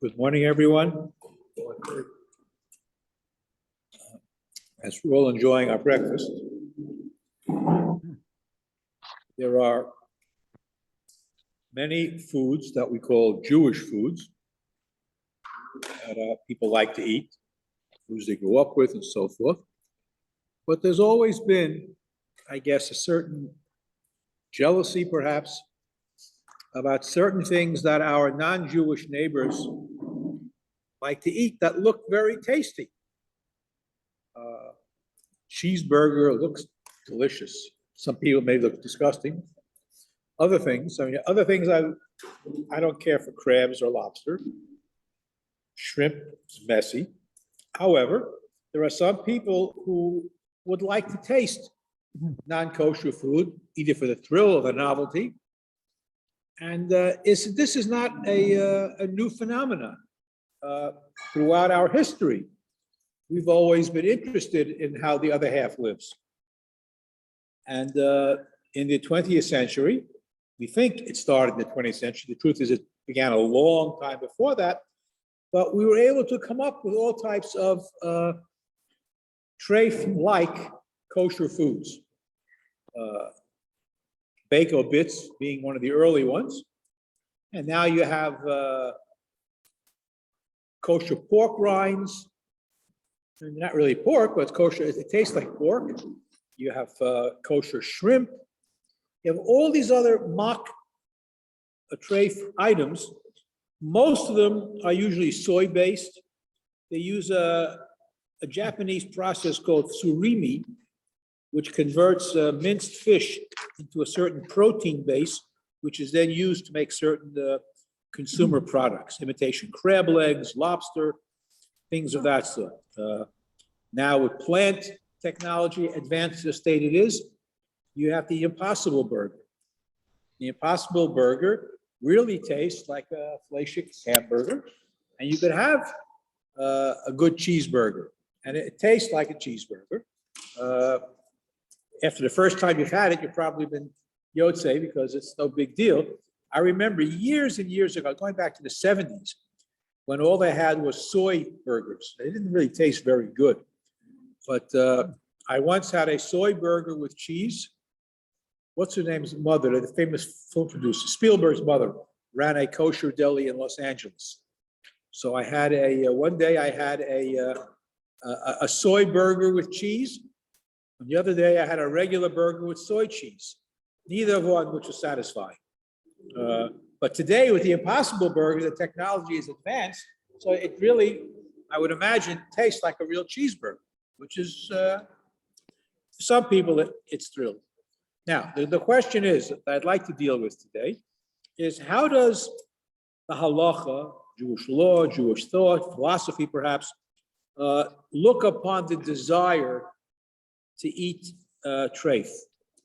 Good morning, everyone. As we're all enjoying our breakfast, there are many foods that we call Jewish foods that people like to eat, foods they grew up with and so forth. But there's always been, I guess, a certain jealousy, perhaps, about certain things that our non-Jewish neighbors like to eat that look very tasty. Cheeseburger looks delicious. Some people may look disgusting. Other things I don't care for crabs or lobster. Shrimp is messy. However, there are some people who would like to taste non-kosher food, either for the thrill or the novelty. And this is not a new phenomenon. Throughout our history, we've always been interested in how the other half lives. And in the 20th century, we think it started in the 20th century. The truth is it began a long time before that, but we were able to come up with all types of treif-like kosher foods. Bako bits being one of the early ones. And now you have kosher pork rinds. Not really pork, but it's kosher. It tastes like pork. You have kosher shrimp. You have all these other mock treif items. Most of them are usually soy-based. They use a Japanese process called surimi, which converts minced fish into a certain protein base, which is then used to make certain consumer products, imitation crab legs, lobster, things of that sort. Now with plant technology advanced to the state it is, you have the Impossible Burger. The Impossible Burger really tastes like a fleishik hamburger, and you could have a good cheeseburger, and it tastes like a cheeseburger. After the first time you've had it, you've probably been yotze because it's no big deal. I remember years and years ago, going back to the 70s, when all they had was soy burgers. They didn't really taste very good. But I once had a soy burger with cheese. What's her name's mother, the famous film producer, Spielberg's mother, ran a kosher deli in Los Angeles. So I had one day I had a soy burger with cheese. And the other day I had a regular burger with soy cheese. Neither of one which was satisfying. But today with the Impossible Burger, the technology is advanced. So it really, I would imagine, tastes like a real cheeseburger, which is, for some people, it's thrilling. Now, the question is, that I'd like to deal with today, is how does the halacha, Jewish law, Jewish thought, philosophy perhaps, look upon the desire to eat treif,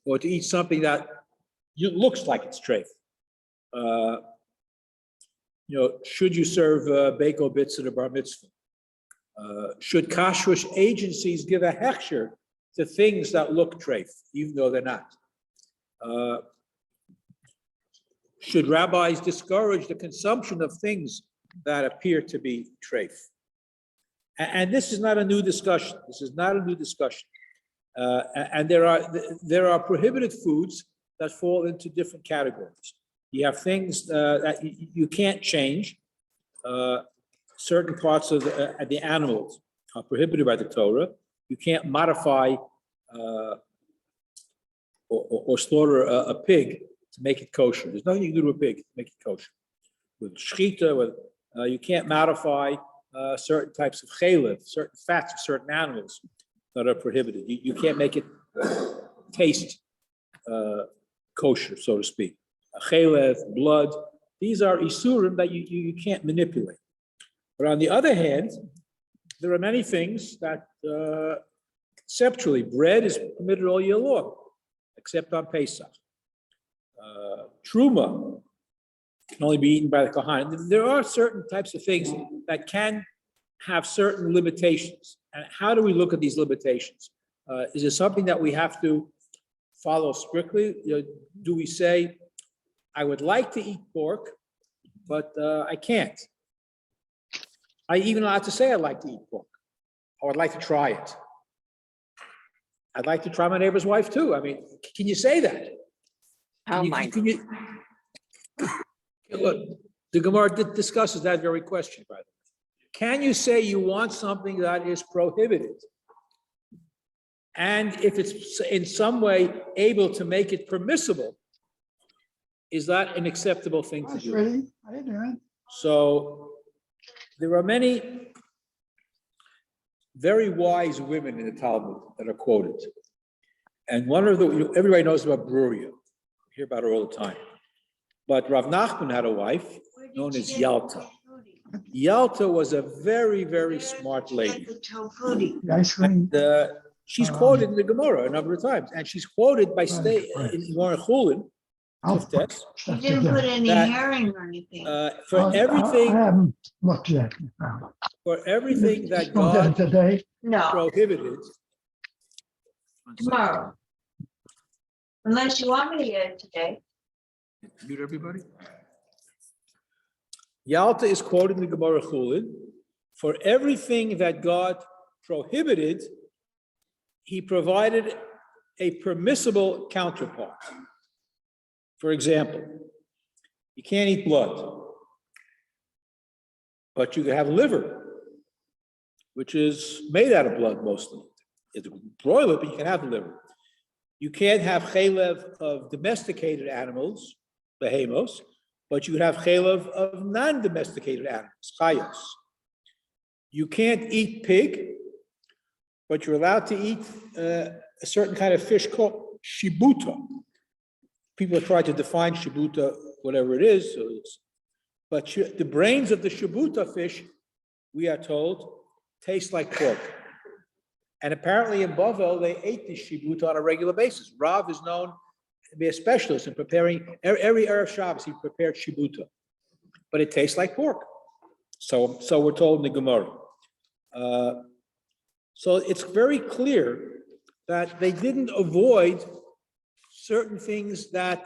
or to eat something that looks like it's treif? Should you serve bako bits at a bar mitzvah? Should kashrus agencies give a hechsher to things that look treif, even though they're not? Should rabbis discourage the consumption of things that appear to be treif? And this is not a new discussion. This is not a new discussion. And there are prohibited foods that fall into different categories. You have things that you can't change. Certain parts of the animals are prohibited by the Torah. You can't modify or slaughter a pig to make it kosher. There's nothing you can do to a pig to make it kosher. With shchita, you can't modify certain types of chalev, certain fats of certain animals that are prohibited. You can't make it taste kosher, so to speak. Chalev, blood, these are isurim that you can't manipulate. But on the other hand, there are many things that conceptually, bread is permitted all year long, except on Pesach. Truma can only be eaten by the Kohanim. There are certain types of things that can have certain limitations. And how do we look at these limitations? Is it something that we have to follow strictly? Do we say, I would like to eat pork, but I can't? I even allowed to say I'd like to eat pork, or I'd like to try it. I'd like to try my neighbor's wife too. I mean, can you say that? Oh, my. Look, the Gemara discusses that very question, by the way. Can you say you want something that is prohibited? And if it's in some way able to make it permissible, is that an acceptable thing to do? So there are many very wise women in the Talmud that are quoted. And one of the, everybody knows about Bruria. You hear about her all the time. But Rav Nachman had a wife known as Yalta. Yalta was a very, very smart lady. And, she's quoted in the Gemara a number of times, and she's quoted by in Gemara Chulin. She didn't put any herring or anything. For everything, I haven't looked yet. for everything that God Today, No, prohibited. tomorrow. Unless you want me to get it today. Mute everybody. Yalta is quoted in the Gemara Chulin. For everything that God prohibited, he provided a permissible counterpart. For example, you can't eat blood, but you can have liver, which is made out of blood mostly. You have to broil it, but you can have the liver. You can't have chalev of domesticated animals, behemos, but you can have chalev of non-domesticated animals, chayos. You can't eat pig, but you're allowed to eat a certain kind of fish called shibuta. People try to define shibuta, whatever it is, but the brains of the shibuta fish, we are told, taste like pork. And apparently in Bavel, they ate the shibuta on a regular basis. Rav is known to be a specialist in preparing, every Erev Shabbos, he prepared shibuta. But it tastes like pork. So we're told in the Gemara. So it's very clear that they didn't avoid certain things that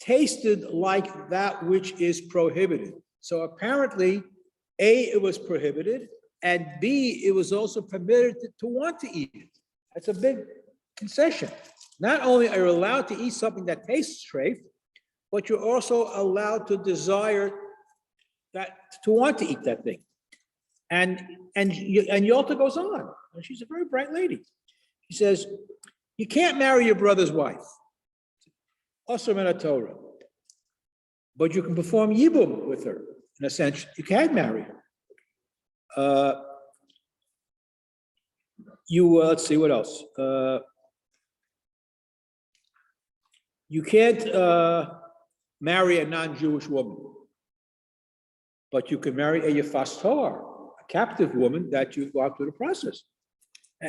tasted like that which is prohibited. So apparently, A, it was prohibited, and B, it was also permitted to want to eat it. That's a big concession. Not only are you allowed to eat something that tastes treif, but you're also allowed to desire that, to want to eat that thing. And Yalta goes on, and she's a very bright lady. She says, you can't marry your brother's wife, also in a Torah, but you can perform yibum with her. In a sense, you can marry her. Let's see what else. You can't marry a non-Jewish woman, but you can marry a yefas toar, a captive woman that you go out through the process.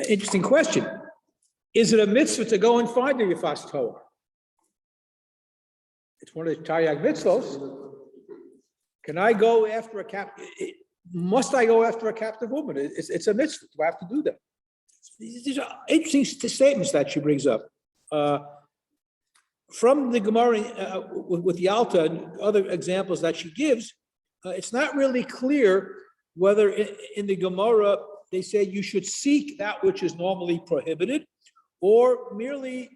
Interesting question. Is it a mitzvah to go and find a yefas toar? It's one of the Taryag mitzvos. Can I go after a captive? Must I go after a captive woman? It's a mitzvah. Do I have to do that? These are interesting statements that she brings up. From the Gemara with Yalta and other examples that she gives, it's not really clear whether in the Gemara they say you should seek that which is normally prohibited, or merely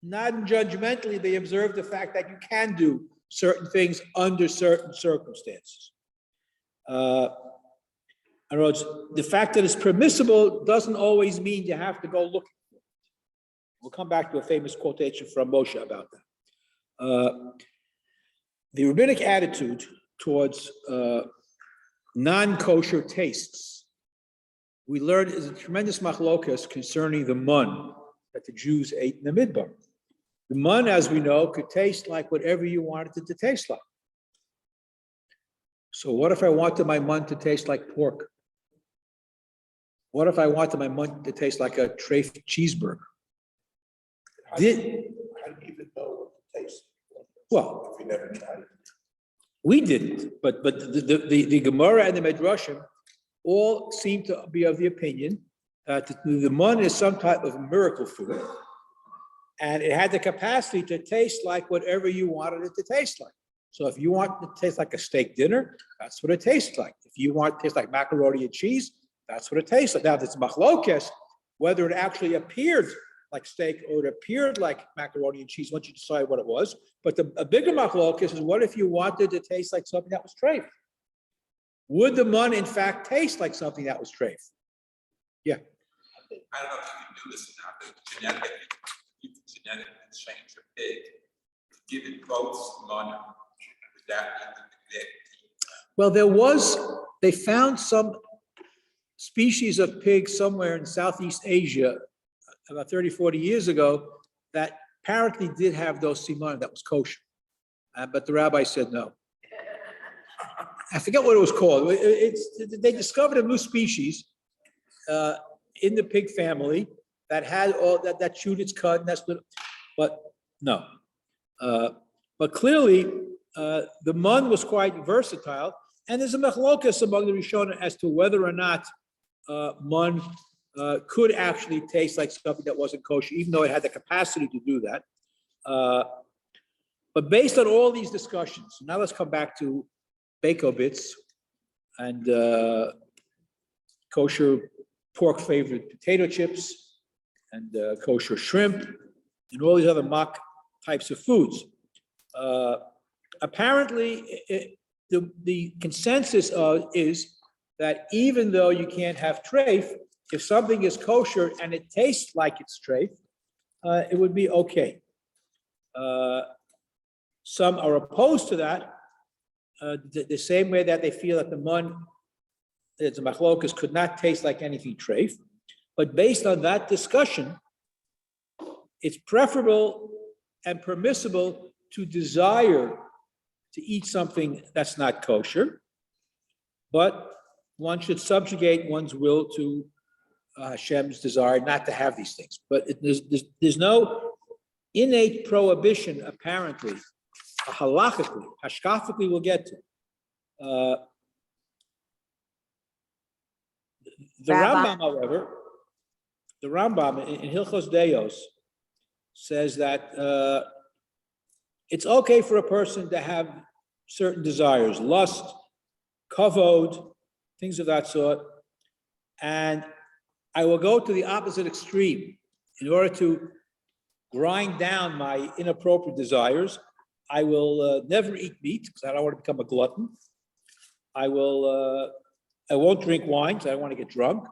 non-judgmentally they observe the fact that you can do certain things under certain circumstances. In other words, the fact that it's permissible doesn't always mean you have to go looking for it. We'll come back to a famous quotation from Moshe about that. The rabbinic attitude towards non-kosher tastes, we learned, is a tremendous machlokas concerning the mun that the Jews ate in the Midbar. The mun, as we know, could taste like whatever you wanted it to taste like. So what if I wanted my mun to taste like pork? What if I wanted my mun to taste like a treif cheeseburger? I don't even know what the taste was. Well, We never tried it. we didn't, but the Gemara and the Midrashim all seem to be of the opinion that the mun is some type of miracle food, and it had the capacity to taste like whatever you wanted it to taste like. So if you want it to taste like a steak dinner, that's what it tastes like. If you want it to taste like macaroni and cheese, that's what it tastes like. Now, if it's machlokes, whether it actually appeared like steak or it appeared like macaroni and cheese, once you decide what it was. But a bigger machlokes is, what if you wanted to taste like something that was treif? Would the mun in fact taste like something that was treif? Yeah. I don't know if you can do this now, but genetically, you can genetically change your pig, give it goats, money, that. Well, they found some species of pig somewhere in Southeast Asia about 30, 40 years ago that apparently did have those siman that was kosher. But the rabbi said no. I forget what it was called. They discovered a new species in the pig family that had all that chewed its cud, and that's what, but no. But clearly, the mun was quite versatile, and there's a machlokas among the Rishonim as to whether or not mun could actually taste like something that wasn't kosher, even though it had the capacity to do that. But based on all these discussions, now let's come back to bako bits and kosher pork flavored potato chips and kosher shrimp and all these other mock types of foods. Apparently, the consensus is that even though you can't have treif, if something is kosher and it tastes like it's treif, it would be okay. Some are opposed to that, the same way that they feel that the mun, it's a machlokas, could not taste like anything treif. But based on that discussion, it's preferable and permissible to desire to eat something that's not kosher, but one should subjugate one's will to Hashem's desire not to have these things. But there's no innate prohibition, apparently, halachically, hashkafically we'll get to. The Rabbi. Rambam, however, the Rambam in Hilchos Deos says that it's okay for a person to have certain desires, lust, kavod, things of that sort. And I will go to the opposite extreme in order to grind down my inappropriate desires. I will never eat meat because I don't want to become a glutton. I won't drink wine because I don't want to get drunk.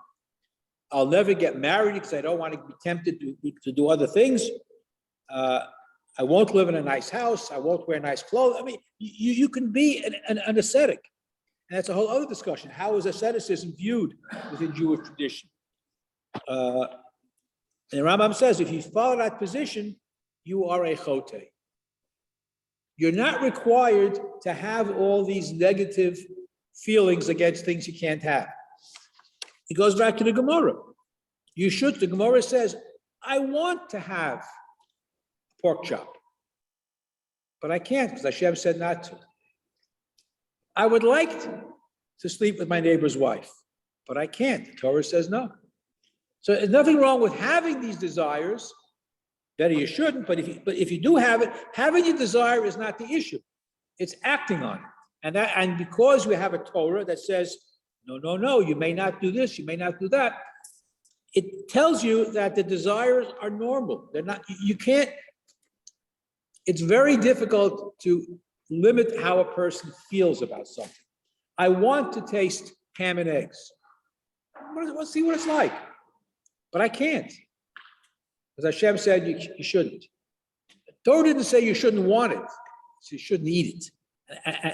I'll never get married because I don't want to be tempted to do other things. I won't live in a nice house. I won't wear nice clothes. I mean, you can be an ascetic. And that's a whole other discussion. How is asceticism viewed within Jewish tradition? And the Rambam says, if you follow that position, you are a chote. You're not required to have all these negative feelings against things you can't have. It goes back to the Gemara. You should, the Gemara says, I want to have pork chop, but I can't because Hashem said not to. I would like to sleep with my neighbor's wife, but I can't. The Torah says no. So there's nothing wrong with having these desires. Better you shouldn't, but if you do have it, having your desire is not the issue. It's acting on it. And because we have a Torah that says, no, you may not do this, you may not do that, it tells you that the desires are normal. They're not, you can't, it's very difficult to limit how a person feels about something. I want to taste ham and eggs. Let's see what it's like. But I can't. As Hashem said, you shouldn't. Torah didn't say you shouldn't want it, so you shouldn't eat it.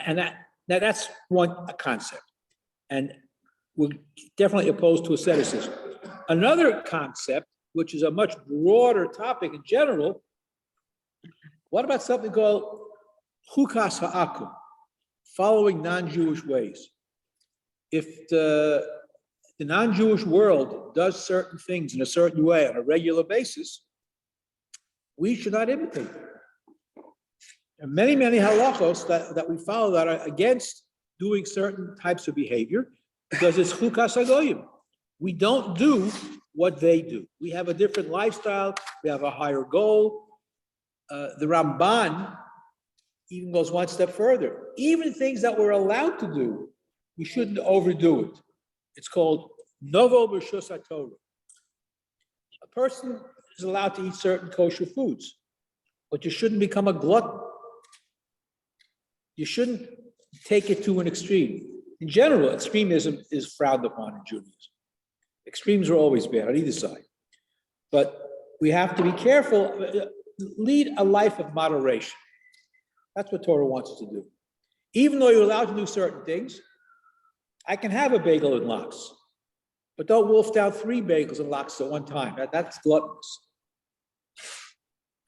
And that's one concept. And we're definitely opposed to asceticism. Another concept, which is a much broader topic in general, what about something called chukas ha'akum, following non-Jewish ways? If the non-Jewish world does certain things in a certain way on a regular basis, we should not imitate them. There are many halachos that we follow that are against doing certain types of behavior because it's chukas hagoyim. We don't do what they do. We have a different lifestyle. We have a higher goal. The Ramban even goes one step further. Even things that we're allowed to do we shouldn't overdo it. It's called novo b'shus haTorah. A person is allowed to eat certain kosher foods, but you shouldn't become a glutton. You shouldn't take it to an extreme. In general, extremism is frowned upon in Judaism. Extremes are always bad on either side. But we have to be careful, lead a life of moderation. That's what Torah wants us to do. Even though you're allowed to do certain things, I can have a bagel and lox, but don't wolf down 3 bagels and lox at one time. That's gluttonous.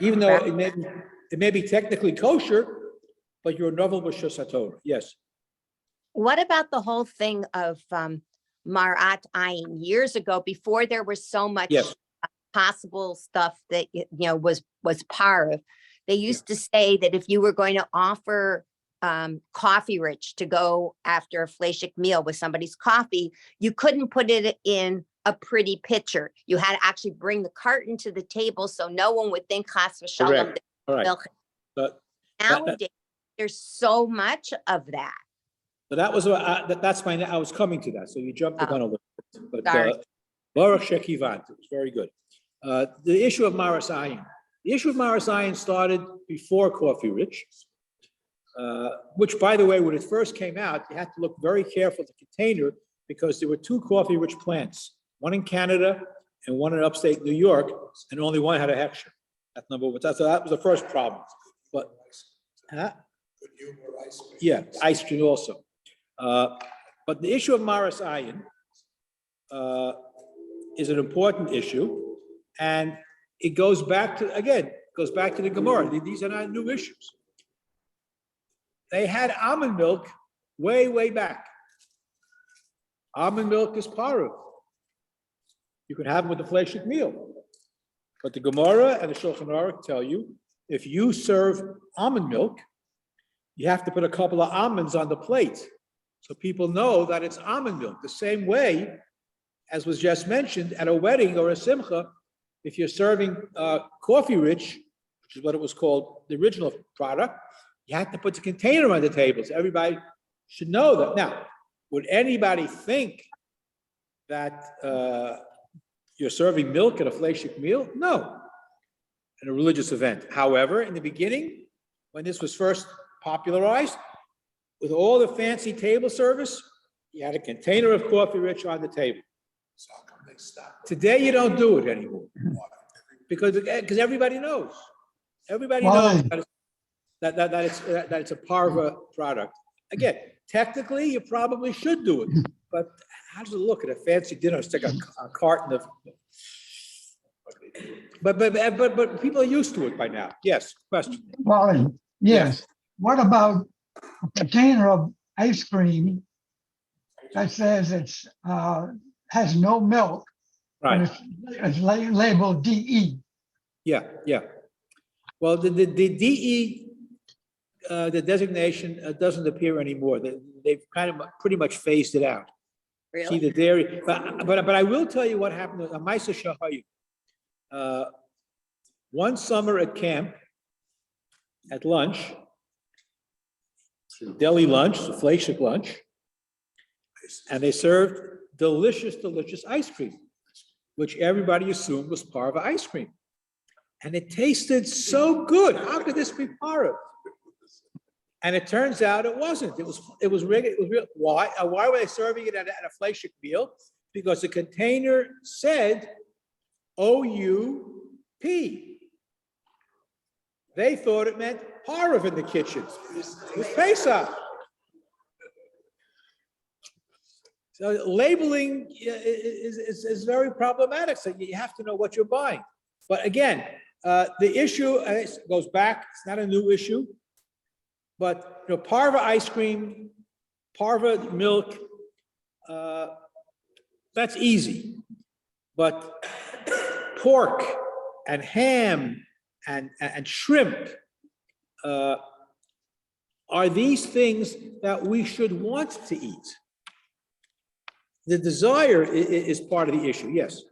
Even though it may be technically kosher, but you're a novel b'shus haTorah. Yes. What about the whole thing of Marat Ayin years ago, before there was so much Yes. possible stuff that was parv? They used to say that if you were going to offer coffee rich to go after a fleshik meal with somebody's coffee, you couldn't put it in a pretty pitcher. You had to actually bring the carton to the table so no one would think chas v'shalom. Correct. All right. Milk. But Nowadays, there's so much of that. so that was that's my. I was coming to that. So you jumped the gun a little bit. But Sorry. Baruch Shekivant, it was very good. The issue of Maras Ayin. The issue of Maras Ayin started before Coffee Rich, which, by the way, when it first came out, you had to look very careful at the container because there were 2 Coffee Rich plants, one in Canada and one in upstate New York, and only one had a hechsher. That's number one. So that was the first problem. But yeah, ice cream also. But the issue of Maras Ayin is an important issue, and it goes back to the Gemara. These are not new issues. They had almond milk way back. Almond milk is parov. You can have them with the fleshik meal. But the Gemara and the Shulchan Aruch tell you, if you serve almond milk, you have to put a couple of almonds on the plate so people know that it's almond milk. The same way, as was just mentioned, at a wedding or a simcha, if you're serving coffee rich, which is what it was called, the original product, you have to put the container on the table. So everybody should know that. Now, would anybody think that you're serving milk at a fleshik meal? No, in a religious event. However, in the beginning, when this was first popularized, with all the fancy table service, you had a container of coffee rich on the table. Today, you don't do it anymore because everybody knows. Everybody knows that it's a parva product. Again, technically, you probably should do it, but how does it look at a fancy dinner? It's like a carton of. But people are used to it by now. Yes, question. Wally, yes. What about a container of ice cream that says it's has no milk, Right. but it's labeled DE? Yeah. Well, the DE, the designation doesn't appear anymore. They've kind of pretty much phased it out. See Really? the dairy, but I will tell you what happened to Maisa Shahayu. One summer at camp, at lunch, deli lunch, the fleshik lunch, and they served delicious ice cream, which everybody assumed was parva ice cream. And it tasted so good. How could this be parva? And it turns out it wasn't. It was regular. It was real. Why? Why were they serving it at a fleshik meal? Because the container said OUP. They thought it meant parv in the kitchen. It was Pesach. So labeling is very problematic. So you have to know what you're buying. But again, the issue goes back. It's not a new issue. But parva ice cream, parva milk, that's easy. But pork and ham and shrimp, are these things that we should want to eat? The desire is part of the issue, yes.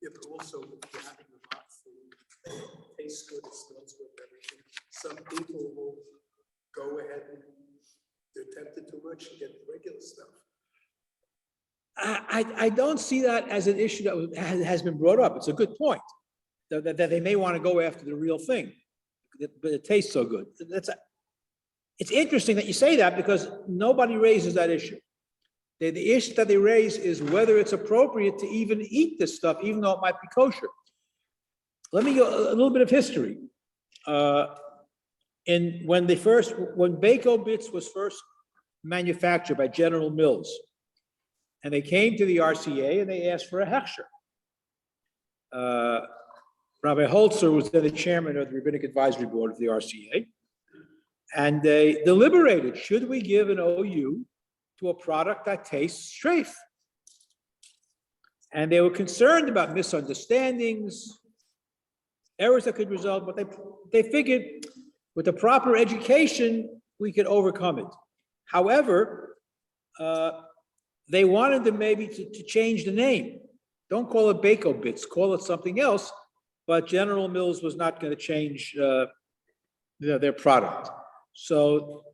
Yeah, but also having the hot food, it tastes good, it smells good, everything. Some people will go ahead and they're tempted too much and get the regular stuff. I don't see that as an issue that has been brought up. It's a good point, that they may want to go after the real thing, but it tastes so good. It's interesting that you say that because nobody raises that issue. The issue that they raise is whether it's appropriate to even eat this stuff, even though it might be kosher. Let me go a little bit of history. When Bako Bits was first manufactured by General Mills, and they came to the RCA and they asked for a hechsher. Rabbi Holzer was then the chairman of the Rabbinic Advisory Board of the RCA, and they deliberated, should we give an OU to a product that tastes strafe? And they were concerned about misunderstandings, errors that could result, but they figured with the proper education, we could overcome it. However, they wanted them maybe to change the name. Don't call it Bako Bits, call it something else, but General Mills was not going to change their product. So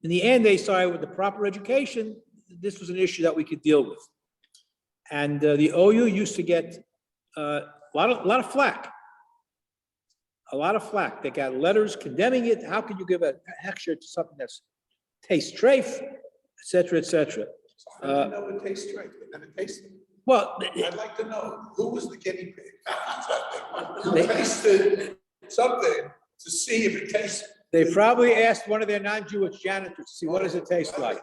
in the end, they decided with the proper education, this was an issue that we could deal with. And the OU used to get a lot of flack. A lot of flack. They got letters condemning it. How could you give a hechsher to something that tastes strafe, et cetera, et cetera? I didn't know it tastes strafe. It never tasted. Well, I'd like to know who was the guinea pig. Who tasted something to see if it tasted. they probably asked one of their non-Jewish janitors to see what does it taste like.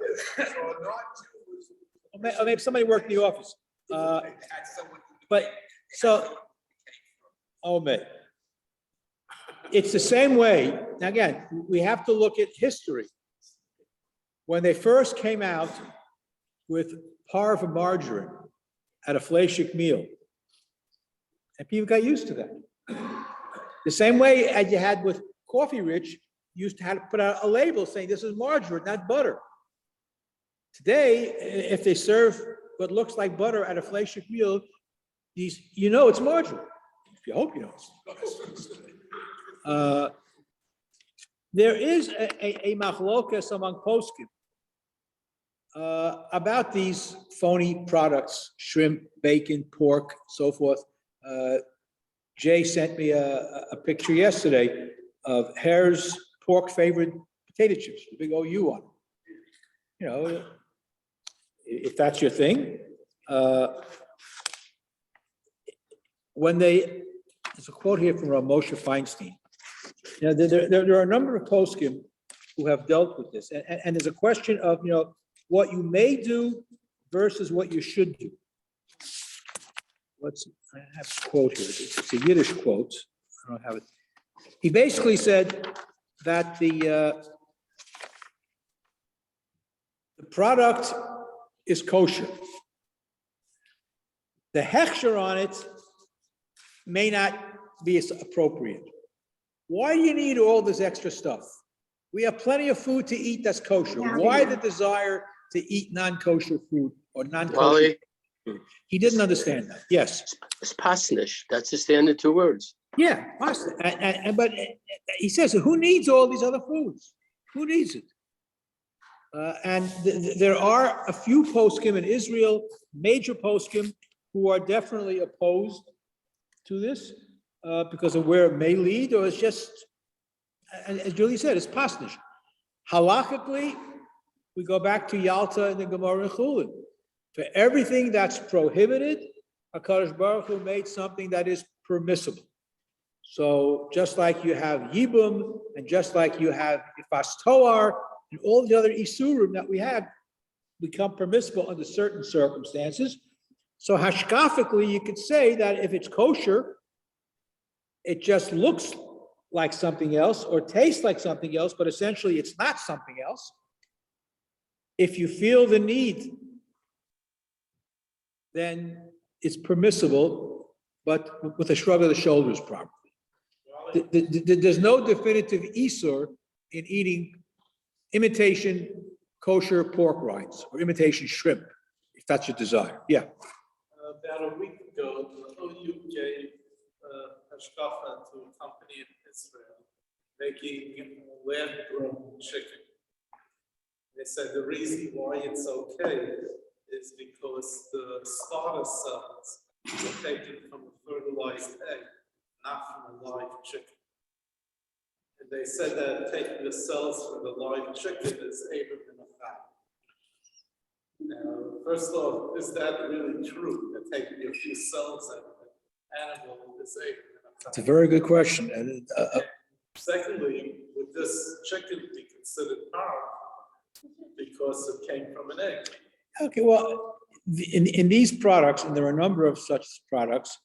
Or maybe somebody worked in the office. But so, oh man. It's the same way. Now again, we have to look at history. When they first came out with parva margarine at a fleishik meal, and people got used to that. The same way as you had with Coffee Rich, you used to have to put out a label saying this is margarine, not butter. Today, if they serve what looks like butter at a fleishik meal, you know it's margarine. You hope you know it's. There is a machlokas among poskim about these phony products, shrimp, bacon, pork, so forth. Jay sent me a picture yesterday of Hare's pork favorite potato chips, the big OU on. You know, if that's your thing. There's a quote here from Moshe Feinstein. You know, there are a number of poskim who have dealt with this, and there's a question of, you know, what you may do versus what you should do. I have a quote here. It's a Yiddish quote. I don't have it. He basically said that the product is kosher. The hechsher on it may not be as appropriate. Why do you need all this extra stuff? We have plenty of food to eat that's kosher. Why the desire to eat non-kosher food or non-kosher food? He didn't understand that. Yes. It's pasnish. That's the standard 2 words. Yeah, pasta. But he says, who needs all these other foods? Who needs it? And there are a few poskim in Israel, major poskim, who are definitely opposed to this because of where it may lead, or it's just, as Julie said, it's pasnish. Halachically, we go back to Yalta and the Gemara in Chulin. For everything that's prohibited, HaKadosh Baruch Hu made something that is permissible. So just like you have Yibum, and just like you have Ifas Toar, and all the other Isurim that we have become permissible under certain circumstances. So hashkafically, you could say that if it's kosher, it just looks like something else or tastes like something else, but essentially it's not something else. If you feel the need, then it's permissible, but with a shrug of the shoulders probably. There's no definitive isur in eating imitation kosher pork rinds or imitation shrimp, if that's your desire. Yeah. About a week ago, the OU gave hashkafa to a company in Israel making lab-grown chicken. They said the reason why it's okay is because the starter cells were taken from a fertilized egg, not from a live chicken. And they said that taking the cells from the live chicken is Abraham effect. Now, first off, is that really true, that taking a few cells out of an animal is Abraham It's a effect? very good question. And Secondly, would this chicken be considered powerful because it came from an egg? okay, well, in these products, and there are a number of such products,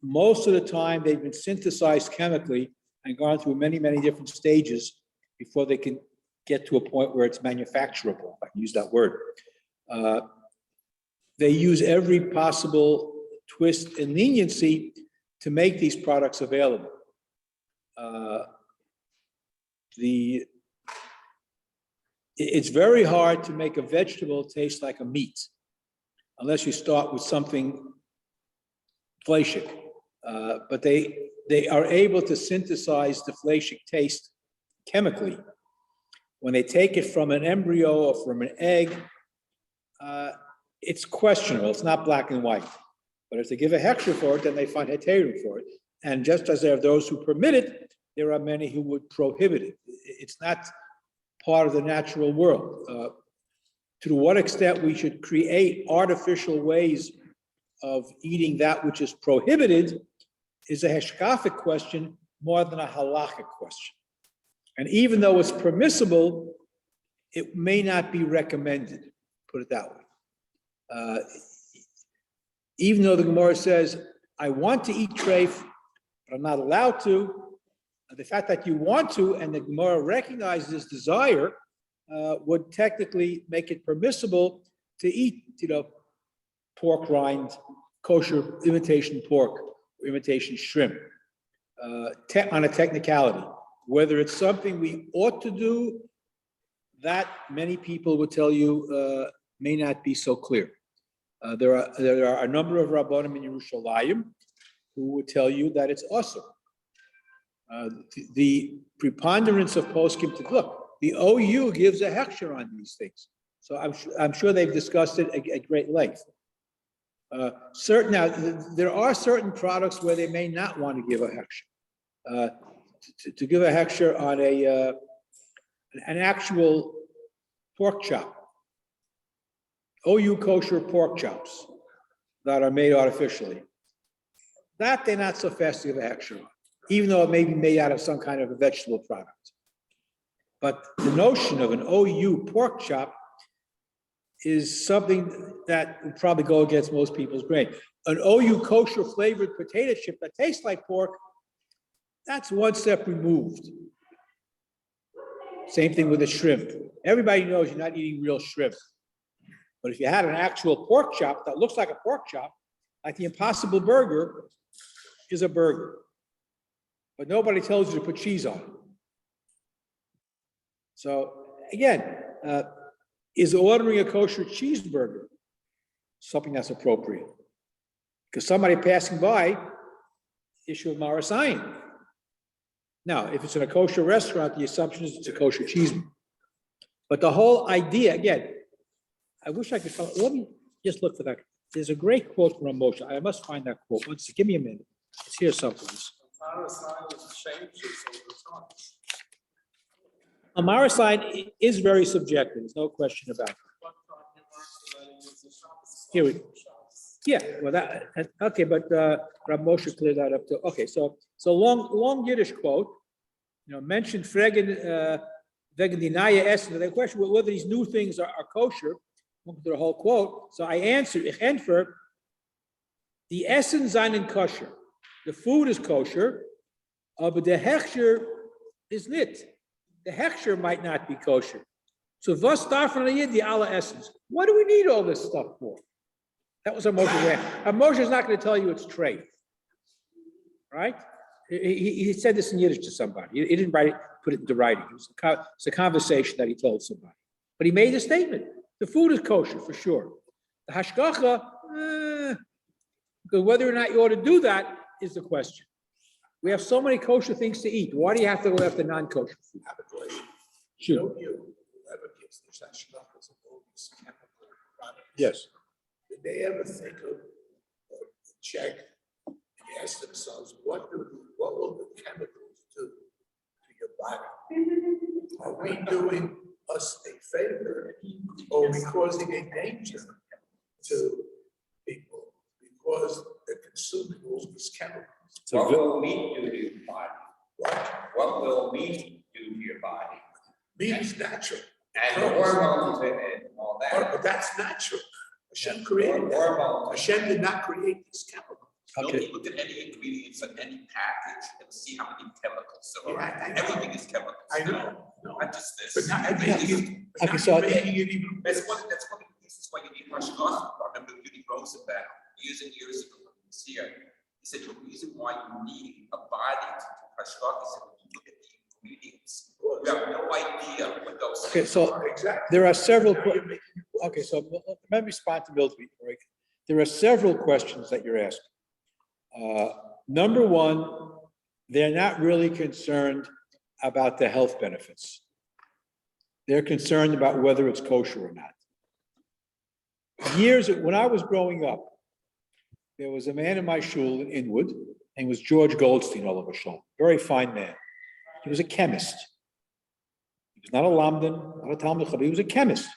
most of the time they've been synthesized chemically and gone through many, many different stages before they can get to a point where it's manufacturable, if I can use that word. They use every possible twist and leniency to make these products available. It's very hard to make a vegetable taste like a meat unless you start with something fleishik. But they are able to synthesize the fleishik taste chemically. When they take it from an embryo or from an egg, it's questionable. It's not black and white. But if they give a hechsher for it, then they find heterim for it. And just as there are those who permit it, there are many who would prohibit it. It's not part of the natural world. To what extent we should create artificial ways of eating that which is prohibited is a hashkafic question more than a halachic question. And even though it's permissible, it may not be recommended, put it that way. Even though the Gemara says, I want to eat treif, but I'm not allowed to, the fact that you want to, and the Gemara recognizes this desire, would technically make it permissible to eat, pork rind, kosher imitation pork, or imitation shrimp, on a technicality. Whether it's something we ought to do, that many people would tell you may not be so clear. There are a number of Rabbanim in Yerushalayim who would tell you that it's awesome. The preponderance of poskim to look, the OU gives a hechsher on these things. So I'm sure they've discussed it at great length. Now, there are certain products where they may not want to give a hechsher. To give a hechsher on an actual pork chop, OU kosher pork chops that are made artificially, that they're not so fast to give a hechsher on, even though it may be made out of some kind of a vegetable product. But the notion of an OU pork chop is something that would probably go against most people's grain. An OU kosher flavored potato chip that tastes like pork, that's one step removed. Same thing with the shrimp. Everybody knows you're not eating real shrimp. But if you had an actual pork chop that looks like a pork chop, like the Impossible Burger is a burger. But nobody tells you to put cheese on it. So again, is ordering a kosher cheeseburger something that's appropriate? Because somebody passing by, issue of marasayin. Now, if it's in a kosher restaurant, the assumption is it's a kosher cheeseburger. But the whole idea, again, I wish I could tell, let me just look for that. There's a great quote from Moshe. I must find that quote. Give me a minute. It's here someplace. Marasayin is very subjective. There's no question about it. Here we go. Yeah, well, okay, but Rabbi Moshe cleared that up too. Okay, so long Yiddish quote, mentioned Fregen Dinaya Essen. The question whether these new things are kosher, look at the whole quote. So I answered, Ich entfer, the Essen seinen kosher. The food is kosher, but the hechsher is nit. The hechsher might not be kosher. So was davon the alle essence? What do we need all this stuff for? That was Moshe's answer. Moshe is not going to tell you it's treif, right? He said this in Yiddish to somebody. He didn't write it, put it into writing. It's a conversation that he told somebody. But he made a statement. The food is kosher for sure. The hashgacha, because whether or not you ought to do that is the question. We have so many kosher things to eat. Why do you have to go after non-kosher food? Sure. Yes. Did they ever think of check and ask themselves, what will the chemicals do to your body? Are we doing us a favor, or are we causing a danger to people because they're consuming all these chemicals? What will meat do to your body? What? What will meat do to your body? Meat is natural. And the hormones in it and all that. But that's natural. Hashem created that. Hormones. Hashem did not create these chemicals. Okay. Don't you look at any ingredients on any package and see how many chemicals there are. Yeah, I know. Everything is chemicals. I know. Not just But this. now, Okay, so- making it even That's worse. one of the reasons why you need hashgacha. I remember Judy Rosenbaum years and years ago when he was here. He said the reason why you need a body to do hashgacha is when you look at the ingredients. You have no idea what those. Okay, so Exactly. there are several, Now you're making it worse. okay, so let me respond to Bill's. There are several questions that you're asking. Number one, they're not really concerned about the health benefits. They're concerned about whether it's kosher or not. When I was growing up, there was a man in my shul in Inwood, and he was George Goldstein, all of a sudden, very fine man. He was a chemist. He was not a lamdan, not a Talmud Chacham, he was a chemist.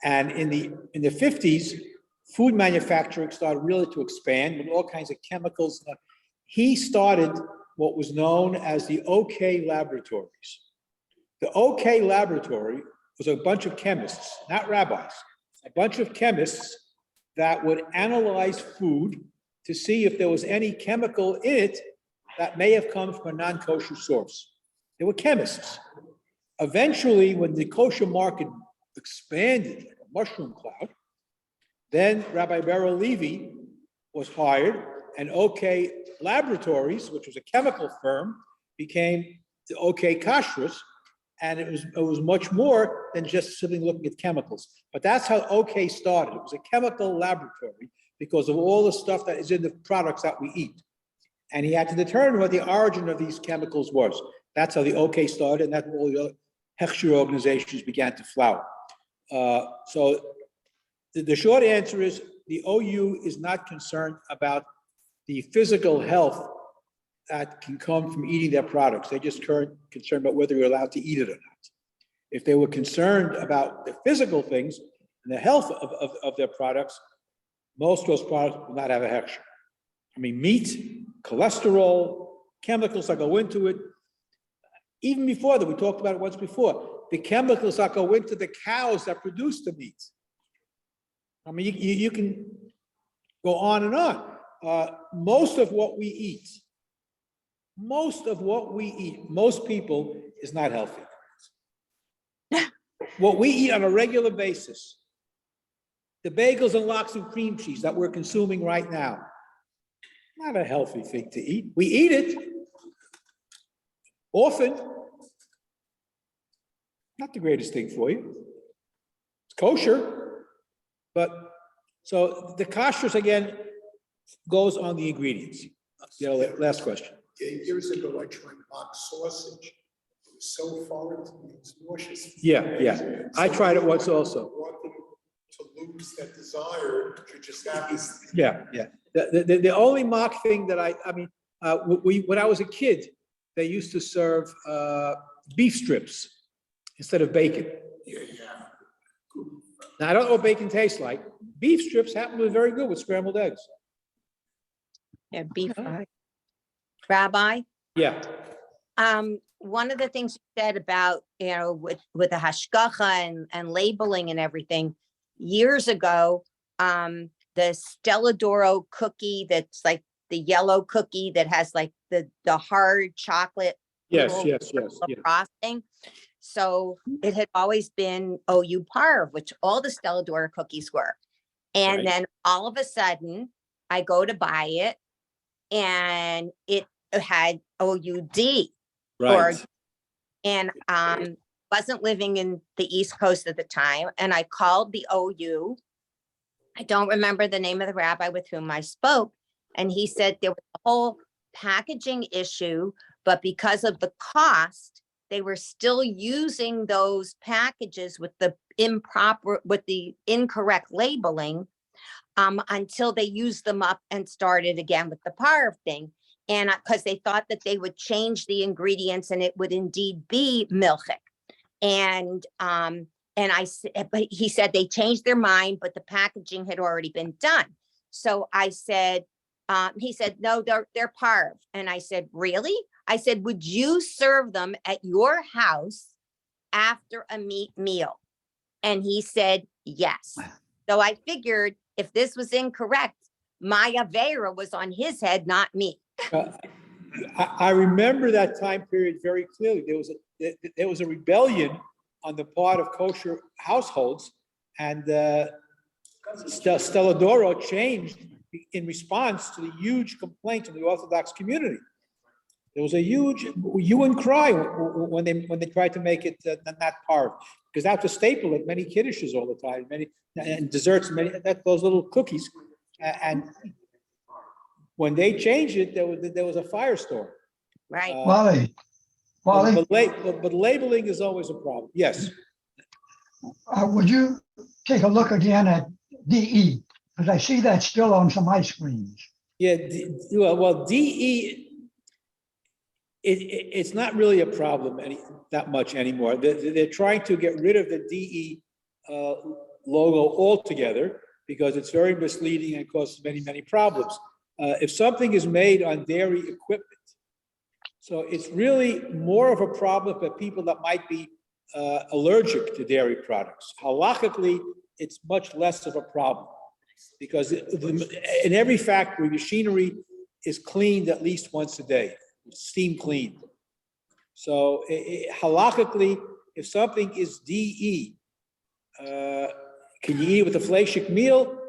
And in the 50s, food manufacturing started really to expand with all kinds of chemicals. He started what was known as the OK laboratories. The OK laboratory was a bunch of chemists, not rabbis, a bunch of chemists that would analyze food to see if there was any chemical in it that may have come from a non-kosher source. They were chemists. Eventually, when the kosher market expanded like a mushroom cloud, then Rabbi Beryl Levy was hired, and OK Laboratories, which was a chemical firm, became the OK Kashrus, and it was much more than just simply looking at chemicals. But that's how OK started. It was a chemical laboratory because of all the stuff that is in the products that we eat. And he had to determine what the origin of these chemicals was. That's how the OK started, and that's all the other Hechsher organizations began to flower. So the short answer is the OU is not concerned about the physical health that can come from eating their products. They're just concerned about whether you're allowed to eat it or not. If they were concerned about the physical things and the health of their products, most of those products will not have a hechsher. I mean, meat, cholesterol, chemicals that go into it. Even before that, we talked about it once before, the chemicals that go into the cows that produce the meat. I mean, you can go on and on. Most of what we eat, most people is not healthy. What we eat on a regular basis, the bagels and lox and cream cheese that we're consuming right now, not a healthy thing to eat. We eat it often. Not the greatest thing for you. It's kosher, but so the kashrus again goes on the ingredients. Last question. Years ago, I tried mock sausage. It was so foreign to me, it was nauseous. Yeah. I tried it once also. Wanted to lose that desire to just have this. Yeah. The only mock thing that when I was a kid, they used to serve beef strips instead of bacon. Yeah. Now, I don't know what bacon tastes like. Beef strips happen to be very good with scrambled eggs. Yeah, beef fry. Rabbi, Yeah. one of the things you said about, with the hashgacha and labeling and everything, years ago, the Stella D'Oro cookie that's like the yellow cookie that has like the hard chocolate. Yes. Frosting. So it had always been OU Parv, which all the Stella D'Oro cookies were. And Right. then all of a sudden I go to buy it and it had OUD. Right. And wasn't living in the East Coast at the time. And I called the OU. I don't remember the name of the rabbi with whom I spoke. And he said there was a whole packaging issue, but because of the cost, they were still using those packages with the incorrect labeling until they used them up and started again with the parv thing. And because they thought that they would change the ingredients and it would indeed be milchik. And I said, but he said they changed their mind, but the packaging had already been done. So I said, he said, no, they're parv. And I said, really? I said, would you serve them at your house after a meat meal? And he said, yes. So I figured if this was incorrect, my avera was on his head, not me. I remember that time period very clearly. There was a rebellion on the part of kosher households, and Stella D'Oro changed in response to the huge complaint of the Orthodox community. There was a huge hue and cry when they tried to make it not parv, because that's a staple at many kiddushes all the time, many and desserts, those little cookies, and when they changed it, there was a firestorm. Right. Wally, But labeling is always a problem. Yes. would you take a look again at DE? Because I see that still on some ice creams. Yeah. Well, DE. It's not really a problem that much anymore. They're trying to get rid of the DE logo altogether because it's very misleading and causes many problems. If something is made on dairy equipment, so it's really more of a problem for people that might be allergic to dairy products. Halachically, it's much less of a problem because in every factory, machinery is cleaned at least once a day. Steam cleaned. So halachically, if something is DE, can you eat it with a fleishik meal?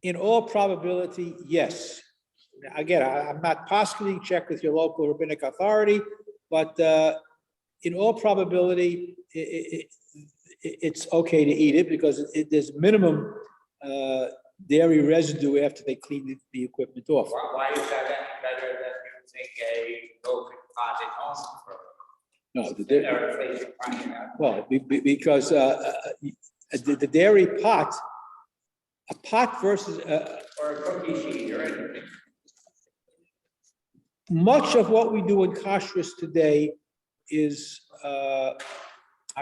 In all probability, yes. Again, I'm not posketing, check with your local rabbinic authority, but in all probability, it's okay to eat it because there's minimum dairy residue after they clean the equipment off. Why is that any better than using a low composite home for? No, well, because the dairy pot, a pot versus Or a cookie sheet or anything. much of what we do in kashrus today is, how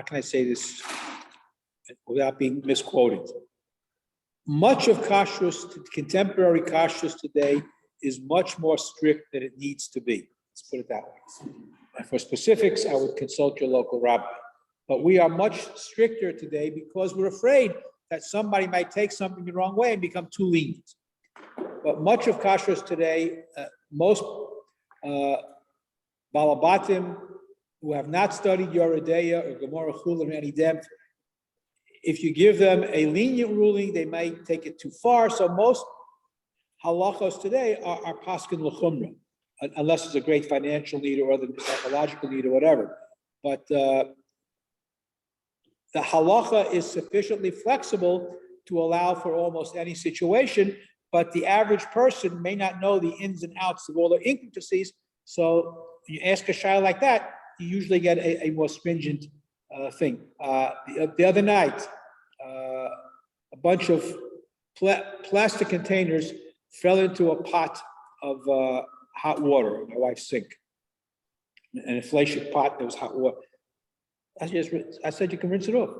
can I say this without being misquoted? Much of kashrus, contemporary kashrus today is much more strict than it needs to be. Let's put it that way. And for specifics, I would consult your local rabbi. But we are much stricter today because we're afraid that somebody might take something the wrong way and become too lenient. But much of kashrus today, most balabatim who have not studied Yoredeya or Gemara Chulin in any depth, if you give them a lenient ruling, they might take it too far. So most halachos today are paskin l'chumra, unless it's a great financial need or other psychological need or whatever. But the halacha is sufficiently flexible to allow for almost any situation, but the average person may not know the ins and outs of all the intricacies. So when you ask a shayla like that, you usually get a more stringent thing. The other night, a bunch of plastic containers fell into a pot of hot water in my wife's sink. An inflation pot, there was hot water. I said, you can rinse it off.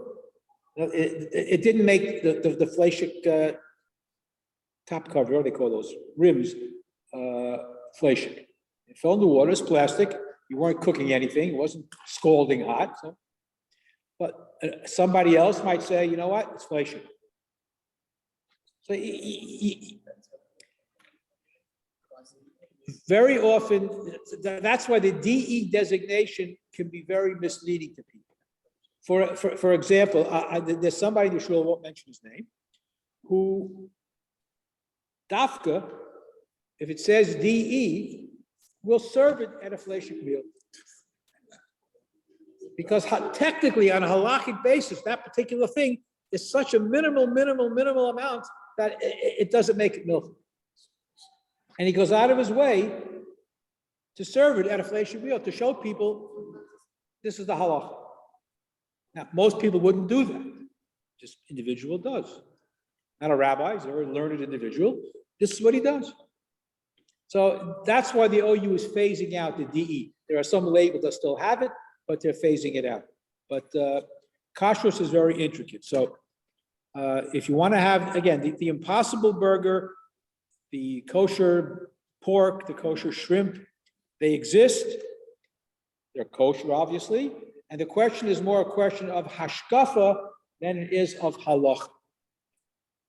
It didn't make the fleishik top cover, what do they call those, rims, fleishik. It fell in the water, it's plastic. You weren't cooking anything. It wasn't scalding hot. So. But somebody else might say, you know what, it's fleishik. So very often, that's why the DE designation can be very misleading to people. For example, there's somebody in the shul, I won't mention his name, who dafka, if it says DE, will serve it at a fleishik meal. Because technically, on a halachic basis, that particular thing is such a minimal amount that it doesn't make it milk. And he goes out of his way to serve it at a fleishik meal to show people this is the halacha. Now, most people wouldn't do that. Just individual does. Not a rabbi, he's a very learned individual. This is what he does. So that's why the OU is phasing out the DE. There are some labels that still have it, but they're phasing it out. But kashrus is very intricate. So if you want to have, again, the Impossible Burger, the kosher pork, the kosher shrimp, they exist. They're kosher, obviously. And the question is more a question of hashkafa than it is of halacha.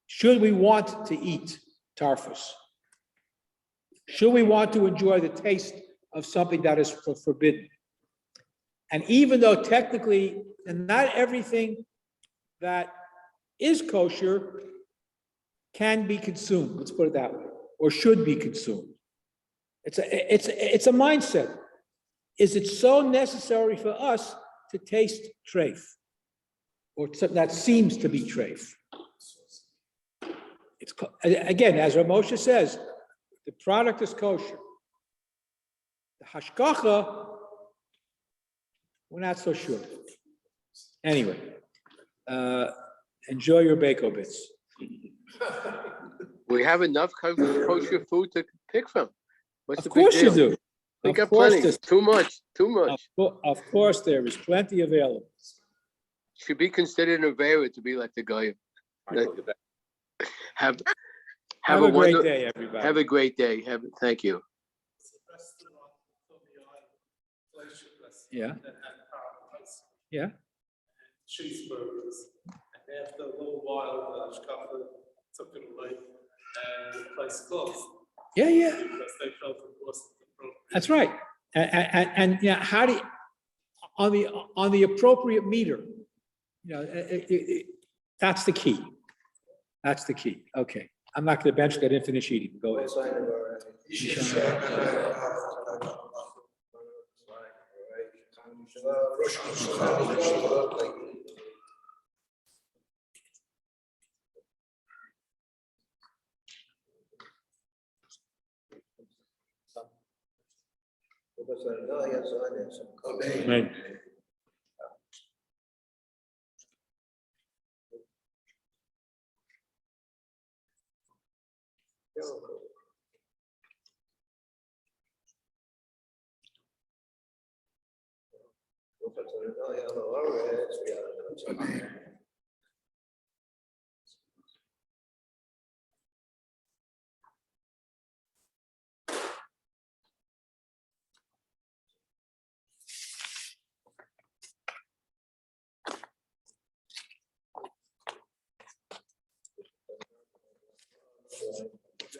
Should we want to eat tarfus? Should we want to enjoy the taste of something that is forbidden? And even though technically, and not everything that is kosher can be consumed, let's put it that way, or should be consumed. It's a mindset. Is it so necessary for us to taste treif, or something that seems to be treif? It's again, as Ramosha says, the product is kosher. The hashkacha, we're not so sure. Anyway, enjoy your bako bits. We have enough kosher food to pick from. What's Of the big course you deal? do. We Of got course plenty. there's- Too much. Of course, there is plenty available. Should be considered an avera to be like the guy. Have Have a a great wonder- day, everybody. Have a great day. Thank you. It's a restaurant on the island, Glacier restaurant. Yeah. That had paradise. Yeah. Cheeseburgers. And after a little while, the shkafa took it away and the place closed Yeah. because they felt it wasn't appropriate. That's right. And yeah, how do you, on the appropriate meter, that's the key. That's the key. Okay. I'm not going to bench that didn't finish eating. Go ahead. Right.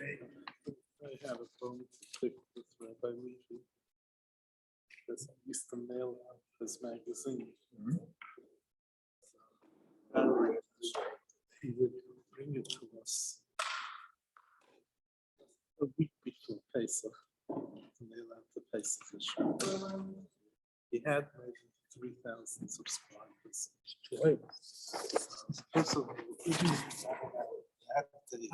I have a phone to click with Rabbi Levy. Because I used to mail out his magazine. And he would bring it to us a week before Pesach. To mail out the Pesach issue. He had maybe 3,000 subscribers. So, even that day,